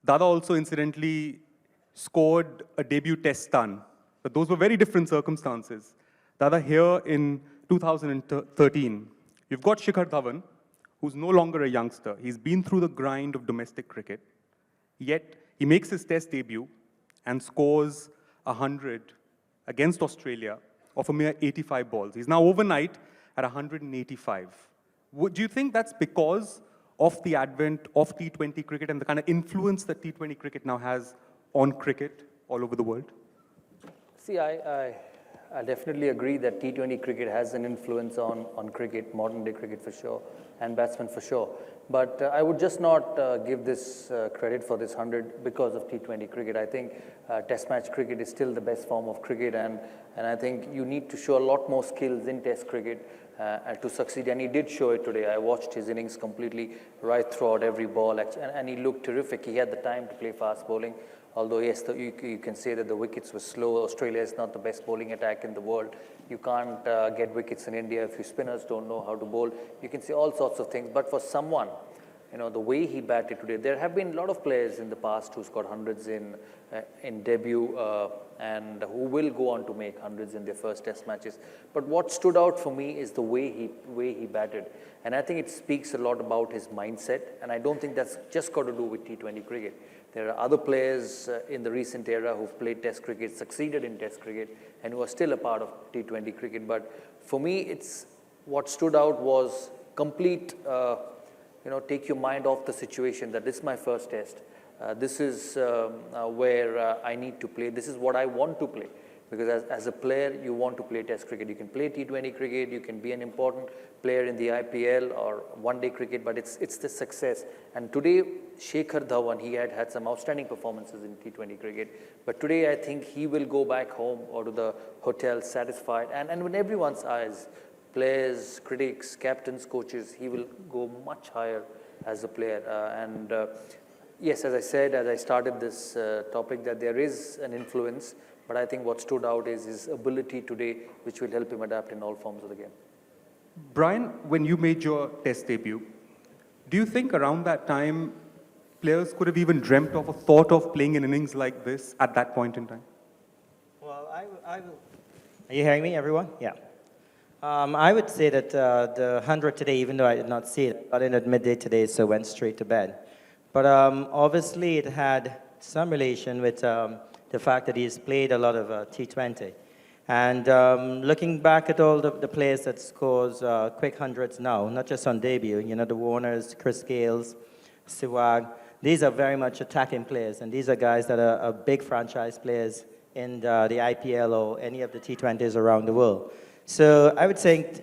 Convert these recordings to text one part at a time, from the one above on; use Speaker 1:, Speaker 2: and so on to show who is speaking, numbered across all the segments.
Speaker 1: Dada also incidentally scored a debut test ton, but those were very different circumstances. Dada, here in 2013, you've got Shikhar Dhawan, who's no longer a youngster. He's been through the grind of domestic cricket, yet he makes his test debut and scores 100 against Australia of a mere 85 balls. He's now overnight at 185. Do you think that's because of the advent of T20 cricket and the kind of influence that T20 cricket now has on cricket all over the world?
Speaker 2: See, I definitely agree that T20 cricket has an influence on cricket, modern day cricket for sure, and batsmen for sure. But I would just not give this credit for this 100 because of T20 cricket. I think test match cricket is still the best form of cricket, and I think you need to show a lot more skills in test cricket to succeed, and he did show it today. I watched his innings completely right throughout every ball, and he looked terrific. He had the time to play fast bowling. Although, yes, you can say that the wickets were slow. Australia is not the best bowling attack in the world. You can't get wickets in India if your spinners don't know how to bowl. You can say all sorts of things. But for someone, you know, the way he batted today, there have been a lot of players in the past who scored hundreds in debut and who will go on to make hundreds in their first test matches. But what stood out for me is the way he batted. And I think it speaks a lot about his mindset. And I don't think that's just got to do with T20 cricket. There are other players in the recent era who've played test cricket, succeeded in test cricket, and who are still a part of T20 cricket. But for me, it's what stood out was complete, take your mind off the situation that this is my first test. This is where I need to play. This is what I want to play. Because as a player, you want to play test cricket. You can play T20 cricket, you can be an important player in the IPL or one-day cricket, but it's the success. And today, Shikhar Dhawan, he had some outstanding performances in T20 cricket. But today, I think he will go back home or to the hotel satisfied. And when everyone's eyes, players, critics, captains, coaches, he will go much higher as a player. Yes, as I said, as I started this topic, that there is an influence. But I think what stood out is his ability today, which will help him adapt in all forms of the game.
Speaker 1: Brian, when you made your test debut, do you think around that time players could have even dreamt of or thought of playing an innings like this at that point in time?
Speaker 3: Well, I will. Are you hearing me, everyone? Yeah. I would say that the 100 today, even though I did not see it, I got in at midday today, so went straight to bed. But obviously it had some relation with the fact that he's played a lot of T20. And looking back at all the players that scores quick hundreds now, not just on debut, you know, the Warners, Chris Gales, Sehwag, these are very much attacking players, and these are guys that are big franchise players in the IPL or any of the T20s around the world. So I would think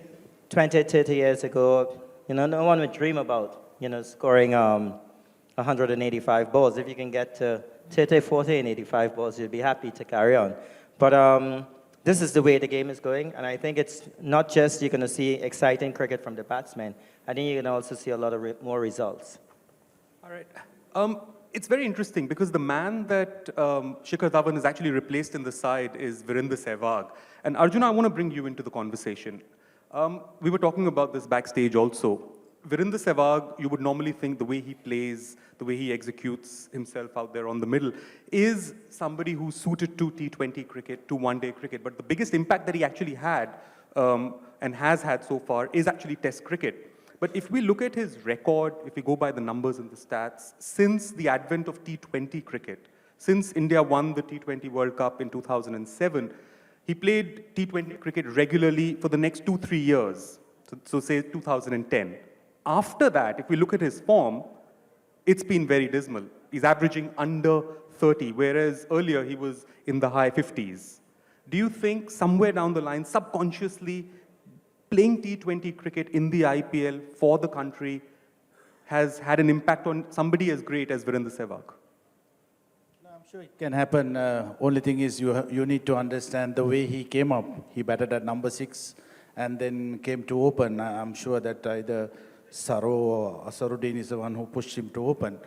Speaker 3: 20, 30 years ago, you know, no one would dream about, you know, scoring 185 balls. If you can get to 30, 40, and 85 balls, you'll be happy to carry on. But this is the way the game is going, and I think it's not just you're going to see exciting cricket from the batsmen. I think you're going to also see a lot of more results.
Speaker 1: All right. It's very interesting because the man that Shikhar Dhawan has actually replaced in the side is Virender Sehwag. And Arjuna, I want to bring you into the conversation. We were talking about this backstage also. Virender Sehwag, you would normally think the way he plays, the way he executes himself out there on the middle, is somebody who's suited to T20 cricket, to one-day cricket. But the biggest impact that he actually had and has had so far is actually Test cricket. But if we look at his record, if we go by the numbers and the stats, since the advent of T20 cricket, since India won the T20 World Cup in 2007, he played T20 cricket regularly for the next 2-3 years, so say 2010. After that, if we look at his form, it's been very dismal. He's averaging under 30, whereas earlier he was in the high 50s. Do you think somewhere down the line, subconsciously, playing T20 cricket in the IPL for the country has had an impact on somebody as great as Virender Sehwag?
Speaker 4: No, I'm sure it can happen. Only thing is you need to understand the way he came up. He batted at number 6 and then came to open. I'm sure that either Sourav or Asharuddin is the one who pushed him to open.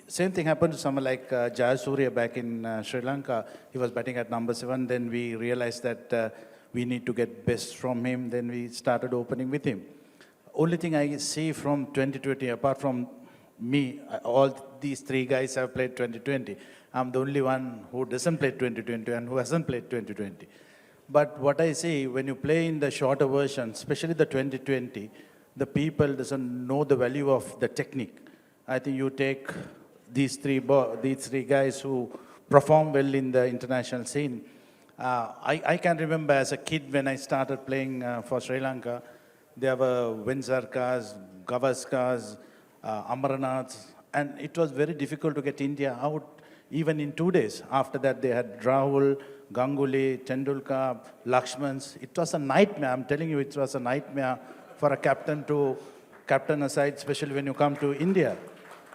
Speaker 4: Same thing happened to someone like Jayasuriya back in Sri Lanka. He was batting at number 7. Then we realized that we need to get best from him. Then we started opening with him. Only thing I see from 2020, apart from All these three guys have played 2020. I'm the only one who doesn't play 2020 and who hasn't played 2020. But what I see, when you play in the shorter version, especially the 2020, the people doesn't know the value of the technique. I think you take these three guys who perform well in the international scene. I can remember as a kid when I started playing for Sri Lanka, there were Vinsarkas, Gavaskas, Amaranaths, and it was very difficult to get India out even in 2 days. After that, they had Rahul, Ganguly, Tendulkar, Lakshmans. It was a nightmare. I'm telling you, it was a nightmare for a captain to captain a side, especially when you come to India.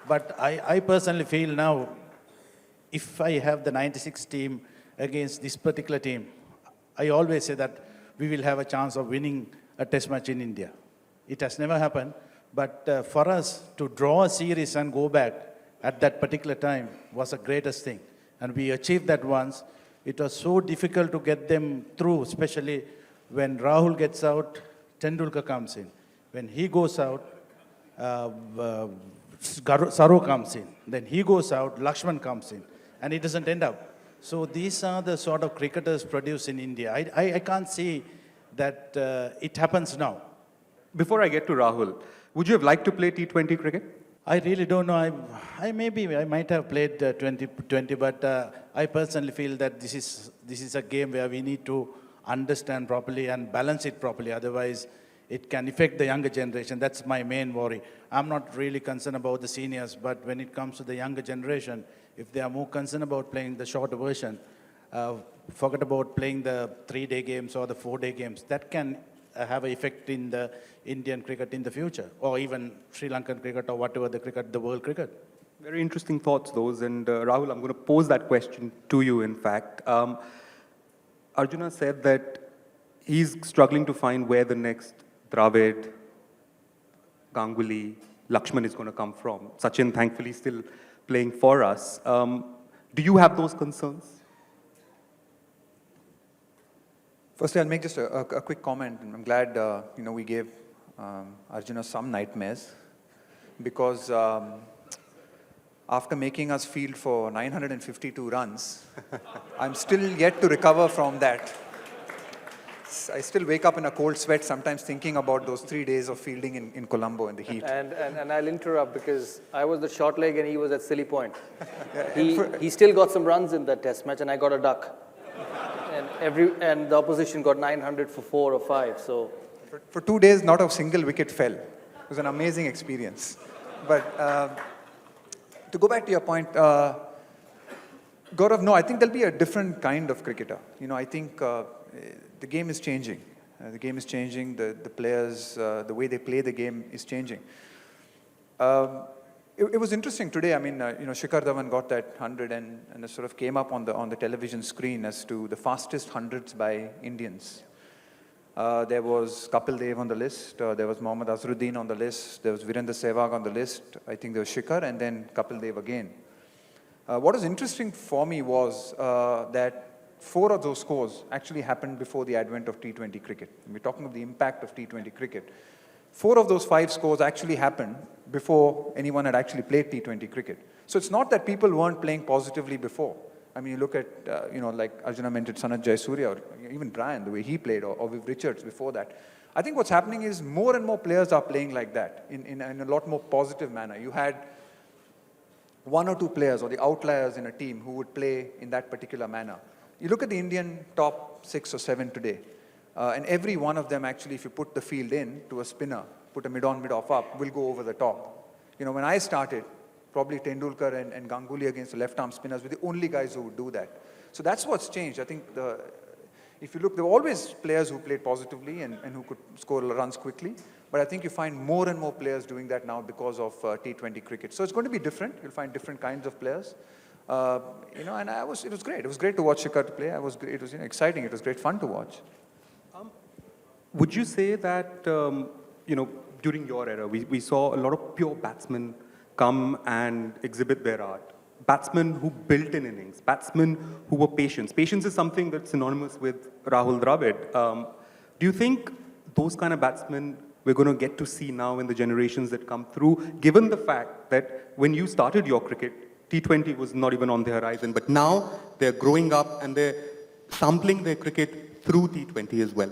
Speaker 4: But I personally feel now, if I have the 96 team against this particular team, I always say that we will have a chance of winning a test match in India. It has never happened, but for us to draw a series and go back at that particular time was the greatest thing. And we achieved that once. It was so difficult to get them through, especially when Rahul gets out, Tendulkar comes in. When he goes out, Sourav comes in. Then he goes out, Lakshman comes in. And it doesn't end up. So these are the sort of cricketers produced in India. I can't see that it happens now.
Speaker 1: Before I get to Rahul, would you have liked to play T20 cricket?
Speaker 4: I really don't know. I might have played 20, but I personally feel that this is a game where we need to understand properly and balance it properly. Otherwise, it can affect the younger generation. That's my main worry. I'm not really concerned about the seniors, but when it comes to the younger generation, if they are more concerned about playing the shorter version, forget about playing the 3-day games or the 4-day games. That can have an effect in the Indian cricket in the future, or even Sri Lankan cricket or whatever the world cricket.
Speaker 1: Very interesting thoughts, those. And Rahul, I'm going to pose that question to you, in fact. Arjuna said that he's struggling to find where the next Dravid, Ganguly, Lakshman is going to come from. Sachin, thankfully, still playing for us. Do you have those concerns?
Speaker 5: Firstly, I'll make just a quick comment. I'm glad we gave Arjuna some nightmares, because after making us field for 952 runs, I'm still yet to recover from that. I still wake up in a cold sweat sometimes thinking about those 3 days of fielding in Colombo in the heat.
Speaker 2: And I'll interrupt because I was the short leg and he was at silly point. He still got some runs in that test match and I got a duck. And the opposition got 900 for 4 or 5. So
Speaker 5: for 2 days, not a single wicket fell. It was an amazing experience. But to go back to your point, Gaurav, no, I think there'll be a different kind of cricketer. I think the game is changing. The game is changing. The players, the way they play the game is changing. It was interesting today. I mean, Shikhar Dhawan got that 100 and it sort of came up on the television screen as to the fastest hundreds by Indians. There was Kapil Dev on the list. There was Mohammad Azharuddin on the list. There was Virendra Sehwag on the list. I think there was Shikhar and then Kapil Dev again. What was interesting for me was that 4 of those scores actually happened before the advent of T20 cricket. We're talking of the impact of T20 cricket. 4 of those 5 scores actually happened before anyone had actually played T20 cricket. So it's not that people weren't playing positively before. I mean, you look at, like Arjuna mentioned Sanat Jayasuriya, or even Brian, the way he played, or Viv Richards before that. I think what's happening is more and more players are playing like that in a lot more positive manner. You had 1 or 2 players or the outliers in a team who would play in that particular manner. You look at the Indian top 6 or 7 today, and every one of them actually, if you put the field in to a spinner, put a mid-on, mid-off up, will go over the top. When I started, probably Tendulkar and Ganguly against the left-arm spinners were the only guys who would do that. So that's what's changed. I think if you look, there were always players who played positively and who could score runs quickly. But I think you find more and more players doing that now because of T20 cricket. So it's going to be different. You'll find different kinds of players. And it was great. It was great to watch Shikhar play. It was exciting. It was great fun to watch.
Speaker 1: Would you say that, during your era, we saw a lot of pure batsmen come and exhibit their art? Batsmen who built in innings, batsmen who were patient. Patience is something that's synonymous with Rahul Dravid. Do you think those kind of batsmen we're going to get to see now in the generations that come through, given the fact that when you started your cricket, T20 was not even on the horizon, but now they're growing up and they're sampling their cricket through T20 as well.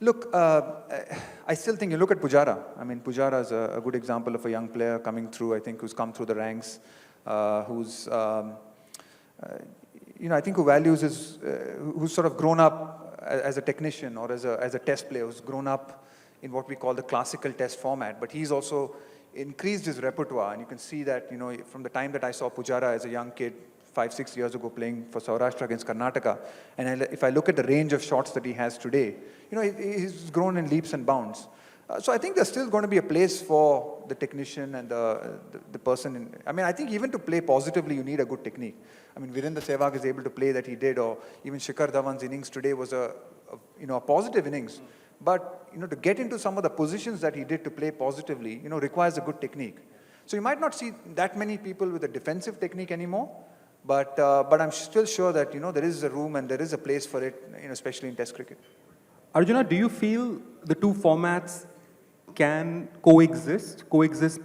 Speaker 5: Look, I still think you look at Pujara. I mean, Pujara is a good example of a young player coming through, I think, who's come through the ranks, who's, I think who values his, who's sort of grown up as a technician or as a test player, who's grown up in what we call the classical test format. But he's also increased his repertoire. And you can see that, from the time that I saw Pujara as a young kid, 5-6 years ago playing for Saurashtra against Karnataka, and if I look at the range of shots that he has today, he's grown in leaps and bounds. So I think there's still going to be a place for the technician and the person. I think even to play positively, you need a good technique. I mean, Virendra Sehwag is able to play that he did, or even Shikhar Dhawan's innings today was a positive innings. But, to get into some of the positions that he did to play positively, requires a good technique. So you might not see that many people with a defensive technique anymore, but I'm still sure that, there is a room and there is a place for it, especially in Test cricket.
Speaker 1: Arjuna, do you feel the two formats can coexist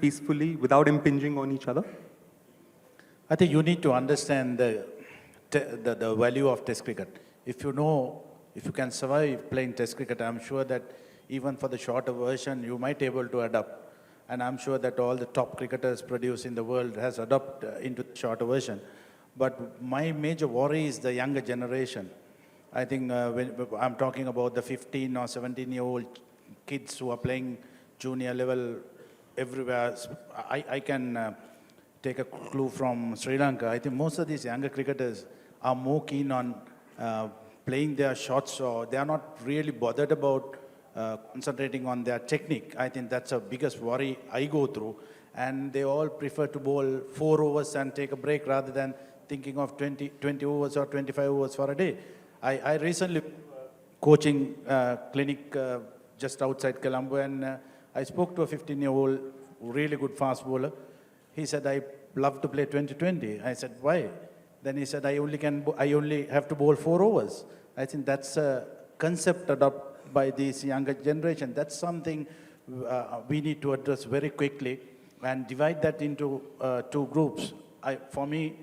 Speaker 1: peacefully without impinging on each other?
Speaker 4: I think you need to understand the value of Test cricket. If you can survive playing Test cricket, I'm sure that even for the shorter version, you might be able to adapt. And I'm sure that all the top cricketers produced in the world has adopted into the shorter version. But my major worry is the younger generation. I think when I'm talking about the 15 or 17-year-old kids who are playing junior level everywhere. I can take a clue from Sri Lanka. I think most of these younger cricketers are more keen on playing their shots, or they are not really bothered about concentrating on their technique. I think that's the biggest worry I go through. And they all prefer to bowl 4 overs and take a break rather than thinking of 20 overs or 25 overs for a day. I recently coaching clinic just outside Colombo, and I spoke to a 15-year-old really good fast bowler. He said, I love to play 20-20. I said, why? Then he said, I only have to bowl 4 overs. I think that's a concept adopted by this younger generation. That's something we need to address very quickly and divide that into 2 groups. For me,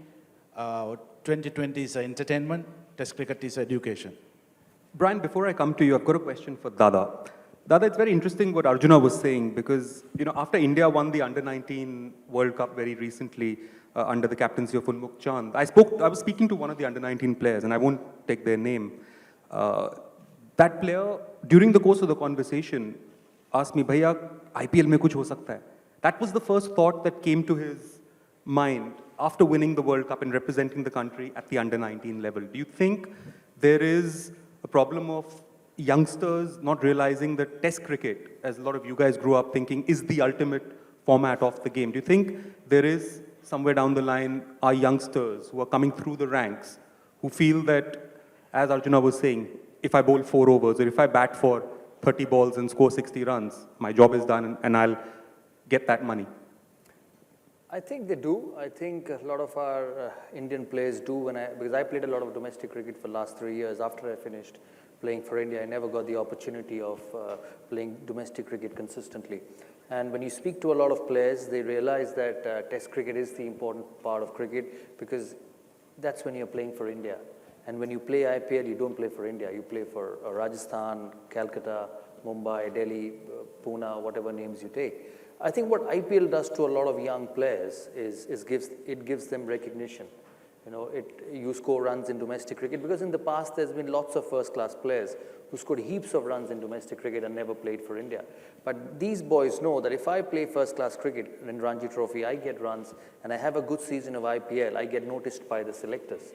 Speaker 4: 2020 is entertainment, Test cricket is education.
Speaker 1: Brian, before I come to you, I've got a question for Dada. Dada, it's very interesting what Arjuna was saying, because after India won the Under-19 World Cup very recently under the captaincy of Unmukh Chand, I was speaking to one of the Under-19 players, and I won't take their name. That player, during the course of the conversation, asked me, "Bhaiya, IPL mein kuch ho sakta hai." That was the first thought that came to his mind after winning the World Cup and representing the country at the Under-19 level. Do you think there is a problem of youngsters not realizing that Test cricket, as a lot of you guys grew up thinking, is the ultimate format of the game? Do you think there is, somewhere down the line, our youngsters who are coming through the ranks who feel that, as Arjuna was saying, if I bowl 4 overs or if I bat for 30 balls and score 60 runs, my job is done and I'll get that money?
Speaker 2: I think they do. I think a lot of our Indian players do. Because I played a lot of domestic cricket for the last 3 years. After I finished playing for India, I never got the opportunity of playing domestic cricket consistently. And when you speak to a lot of players, they realize that Test cricket is the important part of cricket, because that's when you're playing for India. And when you play IPL, you don't play for India. You play for Rajasthan, Calcutta, Mumbai, Delhi, Pune, whatever names you take. I think what IPL does to a lot of young players is it gives them recognition. You score runs in domestic cricket, because in the past there's been lots of first-class players who scored heaps of runs in domestic cricket and never played for India. But these boys know that if I play first-class cricket in Ranji Trophy, I get runs, and I have a good season of IPL, I get noticed by the selectors.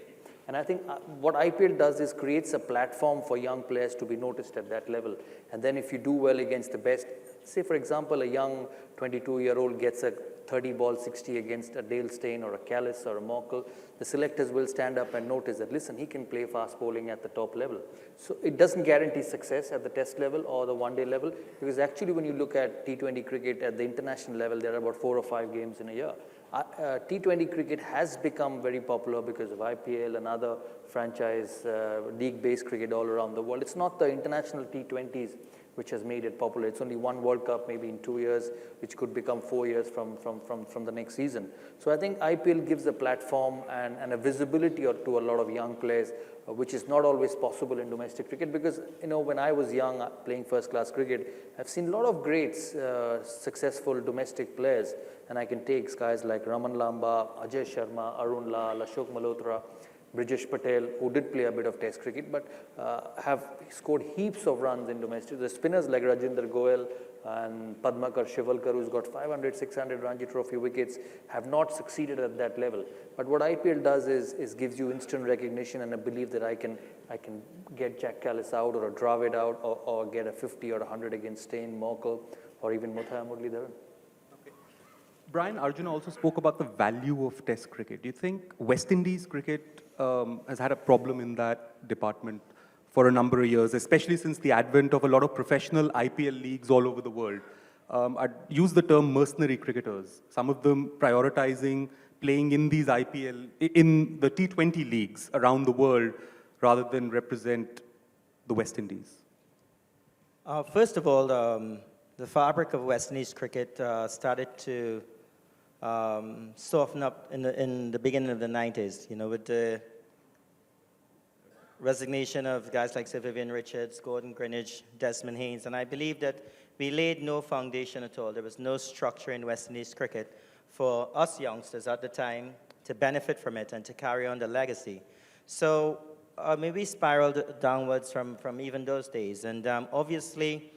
Speaker 2: And I think what IPL does is creates a platform for young players to be noticed at that level. And then if you do well against the best, say for example, a young 22-year-old gets a 30-ball 60 against a Dale Steyn or a Callis or a Morkel, the selectors will stand up and notice that, listen, he can play fast bowling at the top level. So it doesn't guarantee success at the Test level or the one-day level, because actually when you look at T20 cricket at the international level, there are about 4 or 5 games in a year. T20 cricket has become very popular because of IPL and other franchise league-based cricket all around the world. It's not the international T20s which has made it popular. It's only one World Cup maybe in 2 years, which could become 4 years from the next season. So I think IPL gives a platform and a visibility to a lot of young players, which is not always possible in domestic cricket, because when I was young playing first class cricket, I've seen a lot of greats, successful domestic players, and I can take guys like Raman Lamba, Ajay Sharma, Arun Lal, Ashok Malhotra, Brijesh Patel, who did play a bit of test cricket, but have scored heaps of runs in domestic. The spinners like Rajinder Goel and Padmakar Shivalkar, who's got 500, 600 Ranji Trophy wickets, have not succeeded at that level. But what IPL does is gives you instant recognition and a belief that I can get Jack Callis out or a Dravid out or get a 50 or 100 against Steyn, Morkel, or even Muthaiya Muralidharan.
Speaker 1: Brian, Arjuna also spoke about the value of Test cricket. Do you think West Indies cricket has had a problem in that department for a number of years, especially since the advent of a lot of professional IPL leagues all over the world? I'd use the term mercenary cricketers, some of them prioritizing playing in these in the T20 leagues around the world rather than represent the West Indies.
Speaker 3: First of all, the fabric of West Indies cricket started to soften up in the beginning of the 90s, with the resignation of guys like Sir Vivian Richards, Gordon Greenidge, Desmond Haynes, and I believe that we laid no foundation at all. There was no structure in West Indies cricket for us youngsters at the time to benefit from it and to carry on the legacy. So maybe spiraled downwards from even those days, and obviously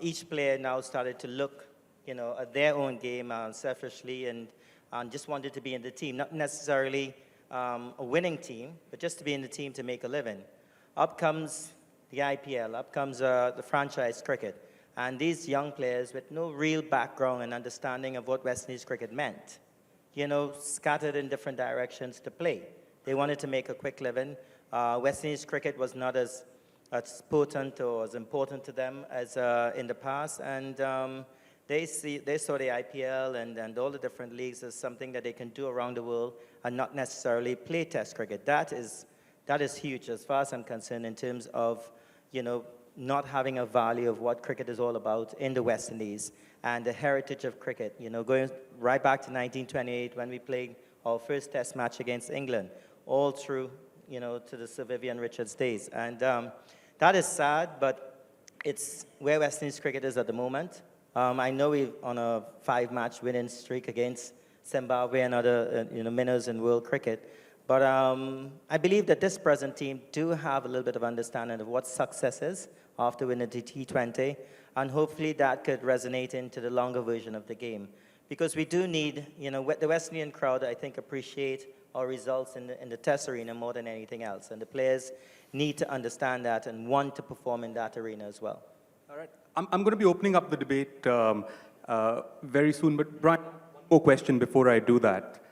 Speaker 3: each player now started to look at their own game selfishly and just wanted to be in the team, not necessarily a winning team, but just to be in the team to make a living. Up comes the IPL, up comes the franchise cricket, and these young players with no real background and understanding of what West Indies cricket meant, scattered in different directions to play. They wanted to make a quick living. West Indies cricket was not as potent or as important to them as in the past, and they saw the IPL and all the different leagues as something that they can do around the world and not necessarily play Test cricket. That is huge as far as I'm concerned in terms of, not having a value of what cricket is all about in the West Indies and the heritage of cricket, going right back to 1928 when we played our first Test match against England, all through, to the Sir Vivian Richards days. And that is sad, but it's where West Indies cricket is at the moment. I know we're on a 5-match winning streak against Zimbabwe and other winners in world cricket. But I believe that this present team do have a little bit of understanding of what success is after winning the T20, and hopefully that could resonate into the longer version of the game. Because we do need, the West Indian crowd, I think, appreciate our results in the Test arena more than anything else. And the players need to understand that and want to perform in that arena as well.
Speaker 1: All right. I'm going to be opening up the debate very soon, but Brian, one more question before I do that.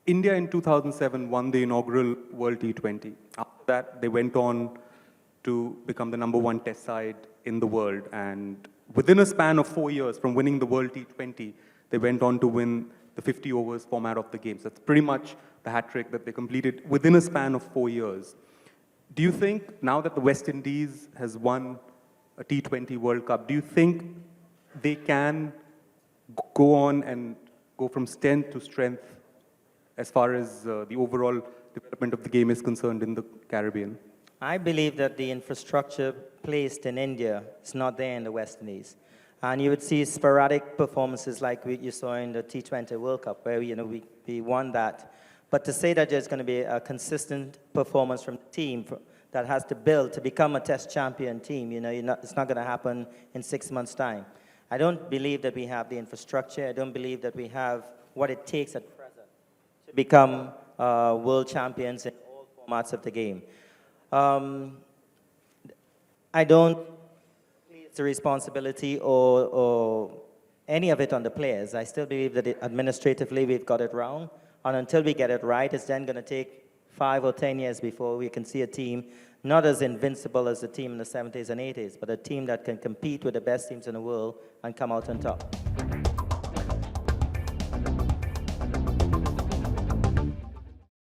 Speaker 1: India in 2007 won the inaugural World T20. After that, they went on to become the #1 Test side in the world. And within a span of 4 years from winning the World T20, they went on to win the 50 overs format of the games. That's pretty much the hat trick that they completed within a span of 4 years. Do you think now that the West Indies has won a T20 World Cup, do you think they can go on and go from strength to strength as far as the overall development of the game is concerned in the Caribbean?
Speaker 3: I believe that the infrastructure placed in India is not there in the West Indies. And you would see sporadic performances like you saw in the T20 World Cup, where we won that. But to say that there's going to be a consistent performance from the team that has to build to become a Test champion team, it's not going to happen in 6 months' time. I don't believe that we have the infrastructure. I don't believe that we have what it takes at present to become world champions in all formats of the game. I don't place the responsibility or any of it on the players. I still believe that administratively we've got it wrong. And until we get it right, it's then going to take 5 or 10 years before we can see a team not as invincible as the team in the 70s and 80s, but a team that can compete with the best teams in the world and come out on top.